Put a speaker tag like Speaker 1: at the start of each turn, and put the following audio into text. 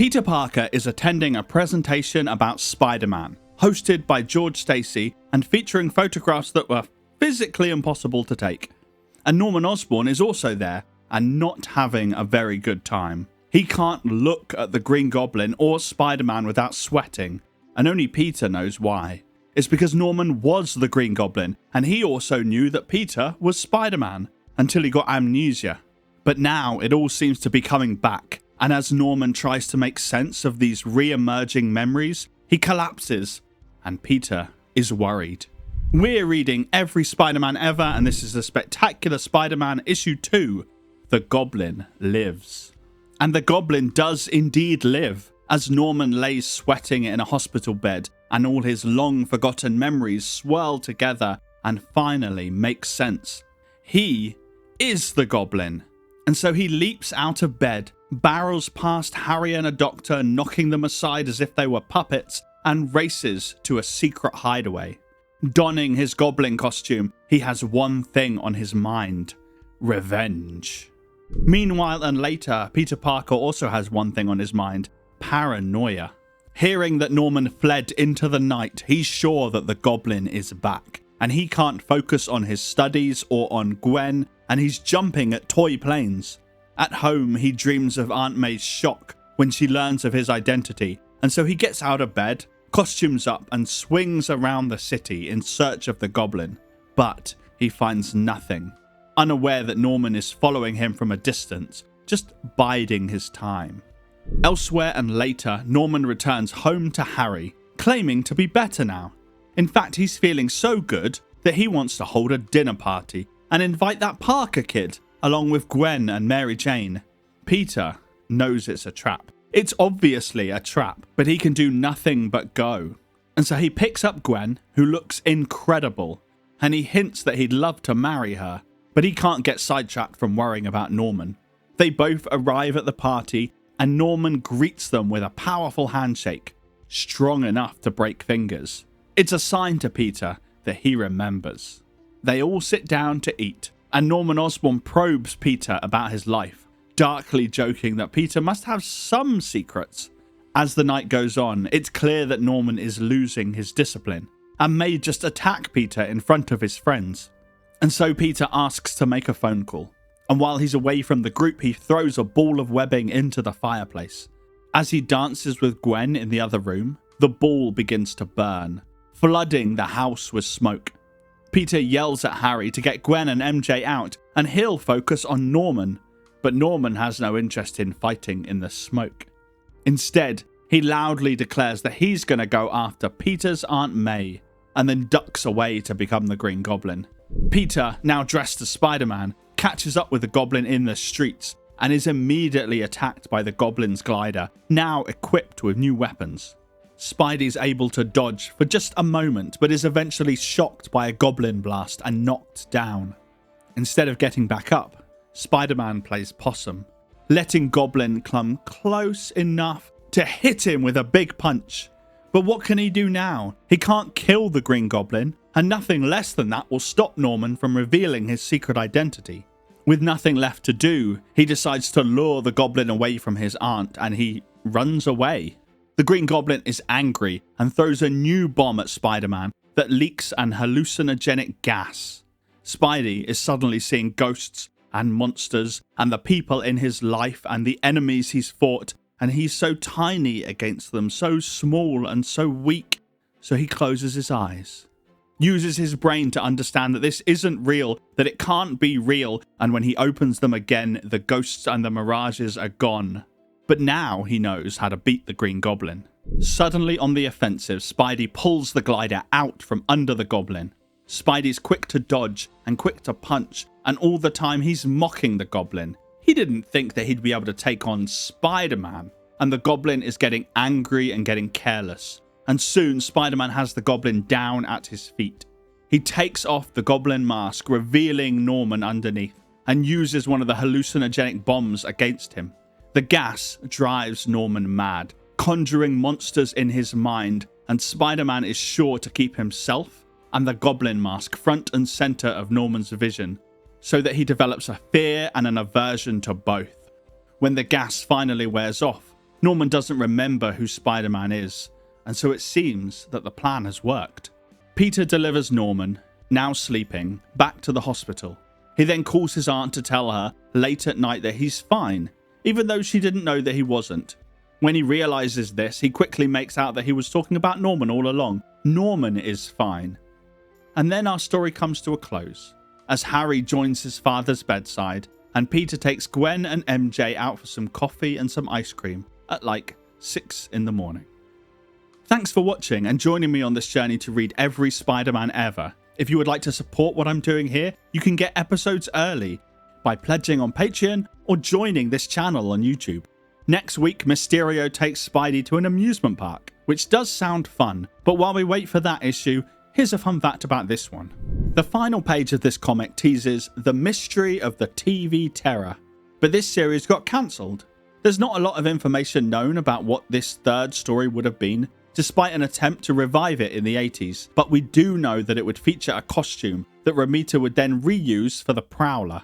Speaker 1: Peter Parker is attending a presentation about Spider-Man, hosted by Gwen Stacy and featuring photographs that were physically impossible to take. And Norman Osborn is also there and not having a very good time. He can't look at the Green Goblin or Spider-Man without sweating, and only Peter knows why. It's because Norman was the Green Goblin, and he also knew that Peter was Spider-Man until he got amnesia. But now it all seems to be coming back, and as Norman tries to make sense of these re-emerging memories, he collapses, and Peter is worried. We're reading every Spider-Man ever, and this is the Spectacular Spider-Man issue 2, The Goblin Lives. And the Goblin does indeed live, as Norman lays sweating in a hospital bed, and all his long-forgotten memories swirl together and finally make sense. He is the Goblin. And so he leaps out of bed, barrels past Harry and a doctor, knocking them aside as if they were puppets, and races to a secret hideaway. Donning his goblin costume, he has one thing on his mind: revenge. Meanwhile and later, Peter Parker also has one thing on his mind: paranoia. Hearing that Norman fled into the night, he's sure that the Goblin is back, and he can't focus on his studies or on Gwen, and he's jumping at toy planes. At home, he dreams of Aunt May's shock when she learns of his identity, and so he gets out of bed, costumes up, and swings around the city in search of the Goblin. But he finds nothing, unaware that Norman is following him from a distance, just biding his time. Elsewhere and later, Norman returns home to Harry, claiming to be better now. In fact, he's feeling so good that he wants to hold a dinner party and invite that Parker kid, along with Gwen and Mary Jane. Peter knows it's a trap. It's obviously a trap, but he can do nothing but go. And so he picks up Gwen, who looks incredible, and he hints that he'd love to marry her, but he can't get sidetracked from worrying about Norman. They both arrive at the party, and Norman greets them with a powerful handshake, strong enough to break fingers. It's a sign to Peter that he remembers. They all sit down to eat, and Norman Osborn probes Peter about his life, darkly joking that Peter must have some secrets. As the night goes on, it's clear that Norman is losing his discipline, and may just attack Peter in front of his friends. And so Peter asks to make a phone call. And while he's away from the group, he throws a ball of webbing into the fireplace. As he dances with Gwen in the other room, the ball begins to burn, flooding the house with smoke. Peter yells at Harry to get Gwen and MJ out, and he'll focus on Norman, but Norman has no interest in fighting in the smoke. Instead, he loudly declares that he's going to go after Peter's Aunt May, and then ducks away to become the Green Goblin. Peter, now dressed as Spider-Man, catches up with the Goblin in the streets and is immediately attacked by the Goblin's glider, now equipped with new weapons. Spidey's able to dodge for just a moment, but is eventually shocked by a Goblin blast and knocked down. Instead of getting back up, Spider-Man plays possum, letting Goblin come close enough to hit him with a big punch. But what can he do now? He can't kill the Green Goblin, and nothing less than that will stop Norman from revealing his secret identity. With nothing left to do, he decides to lure the Goblin away from his aunt, and he runs away. The Green Goblin is angry and throws a new bomb at Spider-Man that leaks an hallucinogenic gas. Spidey is suddenly seeing ghosts and monsters and the people in his life and the enemies he's fought, and he's so tiny against them, so small and so weak, so he closes his eyes. Uses his brain to understand that this isn't real, that it can't be real, and when he opens them again, the ghosts and the mirages are gone. But now he knows how to beat the Green Goblin. Suddenly on the offensive, Spidey pulls the glider out from under the Goblin. Spidey's quick to dodge and quick to punch, and all the time he's mocking the Goblin. He didn't think that he'd be able to take on Spider-Man, and the Goblin is getting angry and getting careless. And soon Spider-Man has the Goblin down at his feet. He takes off the Goblin mask, revealing Norman underneath, and uses one of the hallucinogenic bombs against him. The gas drives Norman mad, conjuring monsters in his mind, and Spider-Man is sure to keep himself and the Goblin mask front and center of Norman's vision, so that he develops a fear and an aversion to both. When the gas finally wears off, Norman doesn't remember who Spider-Man is, and so it seems that the plan has worked. Peter delivers Norman, now sleeping, back to the hospital. He then calls his aunt to tell her late at night that he's fine, even though she didn't know that he wasn't. When he realizes this, he quickly makes out that he was talking about Norman all along. Norman is fine. And then our story comes to a close, as Harry joins his father's bedside, and Peter takes Gwen and MJ out for some coffee and some ice cream at like 6 in the morning. Thanks for watching and joining me on this journey to read every Spider-Man ever. If you would like to support what I'm doing here, you can get episodes early by pledging on Patreon or joining this channel on YouTube. Next week, Mysterio takes Spidey to an amusement park, which does sound fun, but while we wait for that issue, here's a fun fact about this one. The final page of this comic teases the mystery of the TV terror, but this series got cancelled. There's not a lot of information known about what this third story would have been, despite an attempt to revive it in the 80s, but we do know that it would feature a costume that Romita would then reuse for the Prowler.